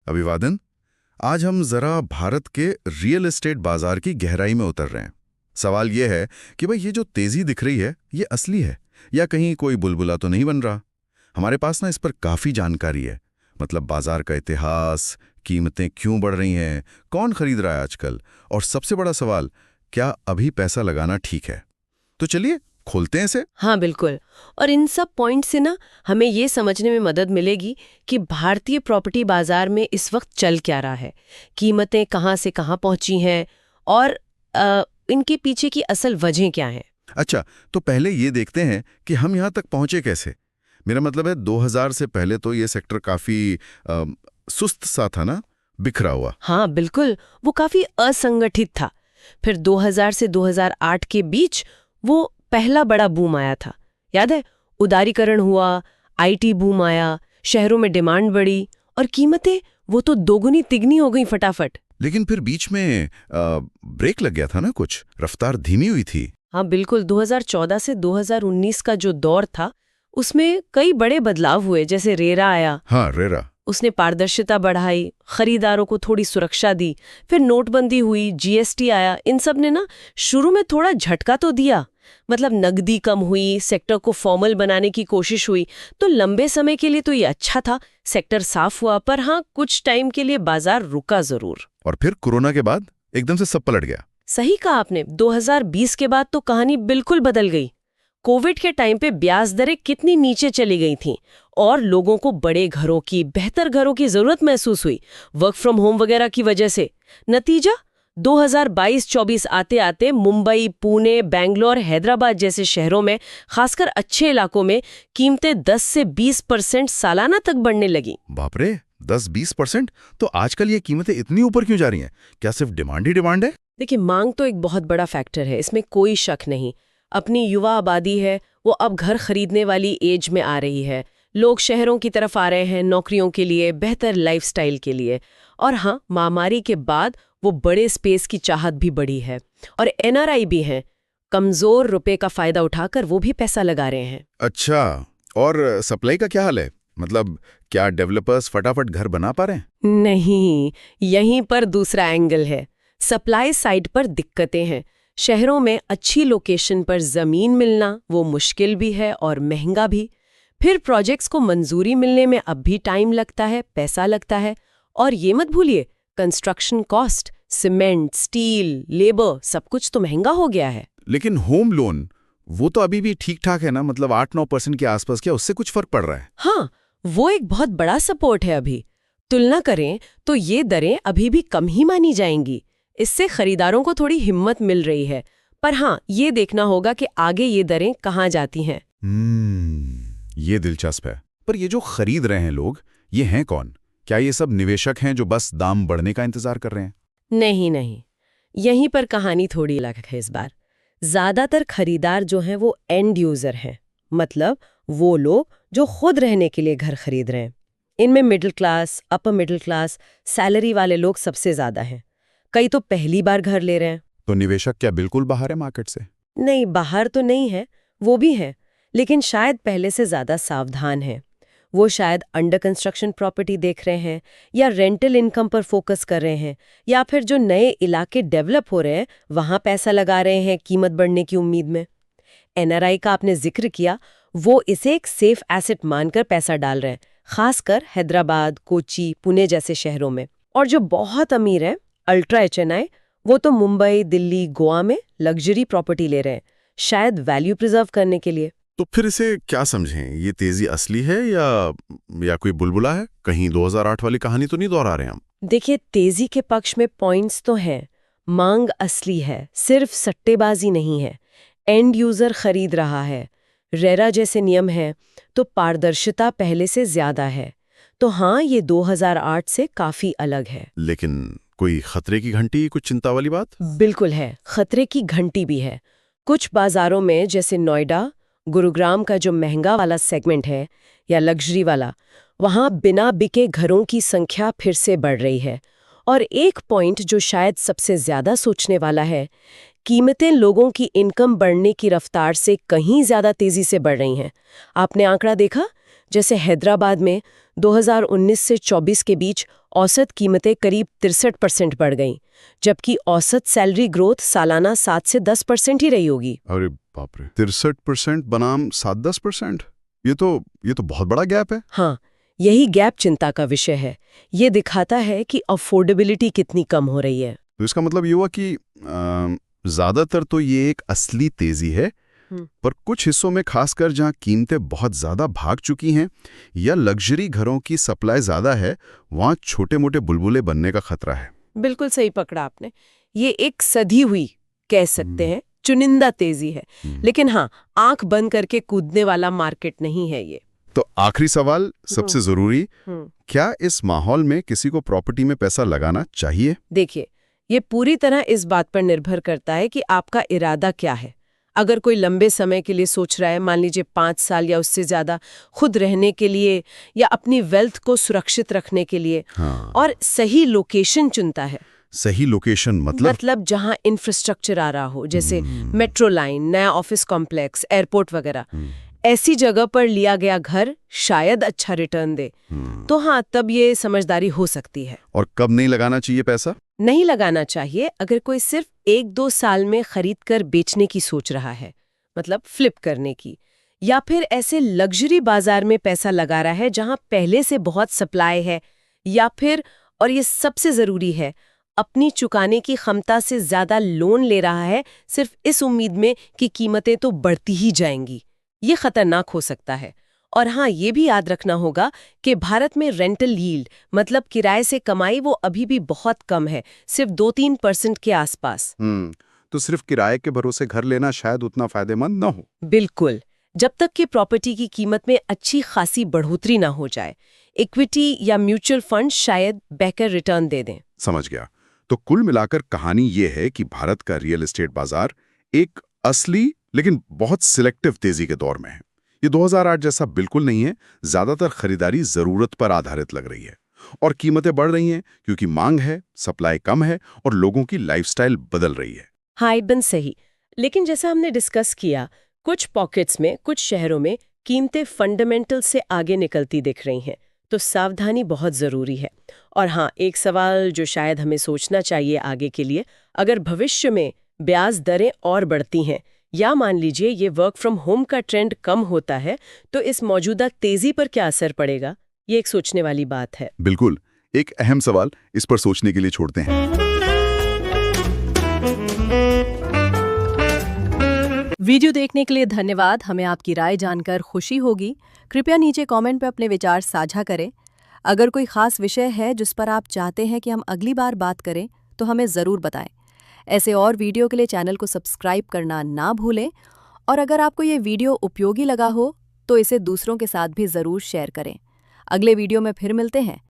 अभिवादन। आज हम जरा भारत के रियल एस्टेट बाजार की गहराई में उतर रहे हैं। सवाल यह है कि भाई ये जो तेजी दिख रही है ये असली है या कहीं कोई बुलबुला तो नहीं बन रहा। हमारे पास ना इस पर काफी जानकारी है, मतलब बाजार का इतिहास, कीमतें क्यों बढ़ रही हैं, कौन खरीद रहा है आजकल, और सबसे बड़ा सवाल, क्या अभी पैसा लगाना ठीक है। तो चलिए खोलते हैं इसे। हाँ बिल्कुल। और इन सब पॉइंट से ना हमें ये समझने में मदद मिलेगी कि भारतीय प्रॉपर्टी बाजार में इस वक्त चल क्या रहा है, कीमतें कहाँ से कहाँ पहुंची हैं और इनके पीछे की असल वजह क्या है। अच्छा, तो पहले ये देखते हैं कि हम यहाँ तक पहुंचे कैसे। मेरा मतलब है 2000 से पहले तो ये सेक्टर काफी सुस्त सा था ना, बिखरा हुआ। हाँ बिल्कुल, वो काफी असंगठित था। फिर 2000 से 2008 के बीच वो पहला बड़ा बूम आया था, याद है? उदारीकरण हुआ, आईटी बूम आया, शहरों में डिमांड बढ़ी और कीमतें वो तो दोगुनी तिगनी हो गई फटाफट। लेकिन फिर बीच में ब्रेक लग गया था ना, कुछ रफ्तार धीमी हुई थी। हाँ बिल्कुल, 2014 से 2019 का जो दौर था उसमें कई बड़े बदलाव हुए। जैसे रेरा आया। हाँ, रेरा। उसने पारदर्शिता बढ़ाई, खरीदारों को थोड़ी सुरक्षा दी। फिर नोटबंदी हुई, जीएसटी आया। इन सब ने ना शुरू में थोड़ा झटका तो दिया, मतलब नकदी कम हुई, सेक्टर को फॉर्मल बनाने की कोशिश हुई। तो लंबे समय के लिए तो ये अच्छा था, सेक्टर साफ हुआ। पर हाँ, कुछ टाइम के लिए बाजार रुका जरूर। और फिर कोरोना के बाद एकदम से सब पलट गया। सही कहा आपने, 2020 के बाद तो कहानी बिल्कुल बदल गई। कोविड के टाइम पे ब्याज दरें कितनी नीचे चली गई थीं और लोगों को बड़े घरों की, बेहतर घरों की जरूरत महसूस हुई, वर्क फ्रॉम होम वगैरह की वजह से। नतीजा 2022-24 आते आते मुंबई, पुणे, बेंगलोर, हैदराबाद जैसे शहरों में, खासकर अच्छे इलाकों में, कीमतें 10 से 20% सालाना तक बढ़ने लगी। बाप रे, 10-20%? तो आजकल ये कीमतें इतनी ऊपर क्यों जा रही हैं? क्या सिर्फ डिमांड ही डिमांड है? देखिए, मांग तो एक बहुत बड़ा फैक्टर है, इसमें कोई शक नहीं। अपनी युवा आबादी है, वो अब घर खरीदने वाली एज में आ रही है। लोग शहरों की तरफ आ रहे हैं नौकरियों के लिए, बेहतर लाइफस्टाइल के लिए। और हाँ, महामारी के बाद वो बड़े स्पेस की चाहत भी बढ़ी है। और एनआरआई भी हैं, कमजोर रुपए का फायदा उठाकर वो भी पैसा लगा रहे हैं। अच्छा, और सप्लाई का क्या हाल है? मतलब क्या डेवलपर्स फटाफट घर बना पा रहे हैं? नहीं, यहीं पर दूसरा एंगल है। सप्लाई साइड पर दिक्कतें हैं। शहरों में अच्छी लोकेशन पर जमीन मिलना वो मुश्किल भी है और महंगा भी। फिर प्रोजेक्ट्स को मंजूरी मिलने में अब भी टाइम लगता है, पैसा लगता है। और ये मत भूलिए, construction cost, cement, steel, labour, सब कुछ तो महंगा हो गया है। लेकिन होम लोन वो तो अभी भी ठीक ठाक है ना, मतलब 8-9% के आसपास। क्या उससे कुछ फर्क पड़ रहा है? हाँ, वो एक बहुत बड़ा सपोर्ट है अभी। तुलना करें तो ये दरें अभी भी कम ही मानी जाएंगी। इससे खरीदारों को थोड़ी हिम्मत मिल रही है। पर हाँ, ये देखना होगा कि आगे ये दरें कहाँ जाती हैं। ये दिलचस्प है। पर ये जो खरीद रहे हैं लोग, ये हैं कौन? क्या ये सब निवेशक हैं जो बस दाम बढ़ने का इंतजार कर रहे हैं? नहीं नहीं, यहीं पर कहानी थोड़ी अलग है इस बार। ज्यादातर खरीदार जो हैं वो एंड यूजर हैं, मतलब वो लोग जो खुद रहने के लिए घर खरीद रहे हैं। इनमें middle class, upper middle class, salary वाले लोग सबसे ज्यादा हैं। कई तो पहली बार घर ले रहे हैं। तो निवेशक क्या बिल्कुल बाहर है मार्केट से? नहीं, बाहर तो नहीं है, वो भी है, लेकिन शायद पहले से ज्यादा सावधान है। वो शायद अंडर कंस्ट्रक्शन प्रॉपर्टी देख रहे हैं, या रेंटल इनकम पर फोकस कर रहे हैं, या फिर जो नए इलाके डेवलप हो रहे हैं वहां पैसा लगा रहे हैं कीमत बढ़ने की उम्मीद में। एनआरआई का आपने जिक्र किया, वो इसे एक सेफ एसेट मानकर पैसा डाल रहे हैं, खासकर हैदराबाद, कोची, पुणे जैसे शहरों में। और जो बहुत अमीर है, अल्ट्रा एचएनआई, वो तो मुंबई, दिल्ली, गोवा में लग्जरी प्रॉपर्टी ले रहे हैं, शायद वैल्यू प्रिजर्व करने के लिए। तो फिर इसे क्या समझें? ये तेजी असली है या कोई बुलबुला है? कहीं 2008 वाली कहानी तो नहीं दोहरा रहे हैं हम? देखिए, तेजी के पक्ष में पॉइंट्स तो हैं। मांग असली है, सिर्फ सट्टेबाजी नहीं है। एंड यूजर खरीद रहा है, रेरा जैसे नियम है, तो पारदर्शिता पहले से ज्यादा है। तो हाँ, ये 2008 से काफी अलग है। लेकिन कोई खतरे की घंटी, कुछ चिंता वाली बात? बिल्कुल है, खतरे की घंटी भी है। कुछ बाजारों में, जैसे नोएडा, गुरुग्राम का जो महंगा वाला सेगमेंट है या लग्जरी वाला, वहां बिना बिके घरों की संख्या फिर से बढ़ रही है। और एक पॉइंट जो शायद सबसे ज्यादा सोचने वाला है, कीमतें लोगों की इनकम बढ़ने की रफ्तार से कहीं ज्यादा तेजी से बढ़ रही हैं। आपने आंकड़ा देखा, जैसे हैदराबाद में 2019 से 24 के बीच औसत कीमतें करीब 63% बढ़ गईं, जबकि औसत सैलरी ग्रोथ सालाना 7 से 10% ही रही होगी। अरे बाप रे, 63% बनाम 7-10%। ये तो बहुत बड़ा गैप है। हाँ, यही गैप चिंता का विषय है। ये दिखाता है कि अफोर्डेबिलिटी कितनी कम हो रही है। तो इसका मतलब ये हुआ कि ज्यादातर तो ये एक असली तेजी है, पर कुछ हिस्सों में खासकर जहां कीमतें बहुत ज्यादा भाग चुकी हैं या लग्जरी घरों की सप्लाई ज्यादा है, वहां छोटे-मोटे बुलबुले बनने का खतरा है। बिल्कुल सही पकड़ा आपने। ये एक सधी हुई, कह सकते हैं, चुनिंदा तेजी है। लेकिन हाँ, आंख बंद करके कूदने वाला मार्केट नहीं है ये। तो आखिरी सवाल, सबसे जरूरी, क्या इस माहौल में किसी को प्रॉपर्टी में पैसा लगाना चाहिए? देखिए, ये पूरी तरह इस बात पर निर्भर करता है कि आपका इरादा क्या है। अगर कोई लंबे समय के लिए सोच रहा है, मान लीजिए 5 साल या उससे ज्यादा, खुद रहने के लिए या अपनी वेल्थ को सुरक्षित रखने के लिए, और सही लोकेशन चुनता है। सही लोकेशन मतलब जहां इंफ्रास्ट्रक्चर आ रहा हो, जैसे मेट्रो लाइन, नया ऑफिस कॉम्प्लेक्स, एयरपोर्ट वगैरह, ऐसी जगह पर लिया गया घर शायद अच्छा रिटर्न दे। तो हाँ, तब ये समझदारी हो सकती है। और कब नहीं लगाना चाहिए पैसा? नहीं लगाना चाहिए अगर कोई सिर्फ 1-2 साल में खरीद कर बेचने की सोच रहा है, मतलब फ्लिप करने की, या फिर ऐसे लग्जरी बाजार में पैसा लगा रहा है जहां पहले से बहुत सप्लाई है, या फिर, और ये सबसे जरूरी है, अपनी चुकाने की क्षमता से ज्यादा लोन ले रहा है सिर्फ इस उम्मीद में कि कीमतें तो बढ़ती ही जाएंगी। ये खतरनाक हो सकता है। और हाँ, ये भी याद रखना होगा कि भारत में रेंटल यील्ड, मतलब किराए से कमाई, वो अभी भी बहुत कम है, सिर्फ 2-3% के आसपास। तो सिर्फ किराए के भरोसे घर लेना शायद उतना फायदेमंद न हो। बिल्कुल, जब तक कि प्रॉपर्टी की कीमत में अच्छी खासी बढ़ोतरी ना हो जाए। इक्विटी या म्यूचुअल फंड शायद बेहतर रिटर्न दे दें। समझ गया। तो कुल मिलाकर कहानी ये है कि भारत का रियल एस्टेट बाजार एक असली लेकिन बहुत सिलेक्टिव तेजी के दौर में है। ये 2008 जैसा बिल्कुल नहीं है। ज्यादातर खरीदारी जरूरत पर आधारित लग रही है और कीमतें बढ़ रही हैं क्योंकि मांग है, सप्लाई कम है और लोगों की लाइफस्टाइल बदल रही है। हाँ, एकदम सही। लेकिन जैसा हमने डिस्कस किया, कुछ पॉकेट्स में, कुछ शहरों में कीमतें फंडामेंटल से आगे निकलती दिख रही हैं, तो सावधानी बहुत ज़रूरी है। और हाँ, एक सवाल जो शायद हमें सोचना चाहिए आगे के लिए, अगर भविष्य में ब्याज दरें और बढ़ती हैं, या मान लीजिए ये वर्क फ्रॉम होम का ट्रेंड कम होता है, तो इस मौजूदा तेजी पर क्या असर पड़ेगा? ये एक सोचने वाली बात है। बिल्कुल, एक अहम सवाल, इस पर सोचने के लिए छोड़ते हैं। वीडियो देखने के लिए धन्यवाद। हमें आपकी राय जानकर खुशी होगी। कृपया नीचे कमेंट पे अपने विचार साझा करें। अगर कोई खास विषय है जिस पर आप चाहते हैं कि हम अगली बार बात करें, तो हमें ज़रूर बताएं। ऐसे और वीडियो के लिए चैनल को सब्सक्राइब करना ना भूलें। और अगर आपको ये वीडियो उपयोगी लगा हो, तो इसे दूसरों के साथ भी ज़रूर शेयर करें। अगले वीडियो में फिर मिलते हैं।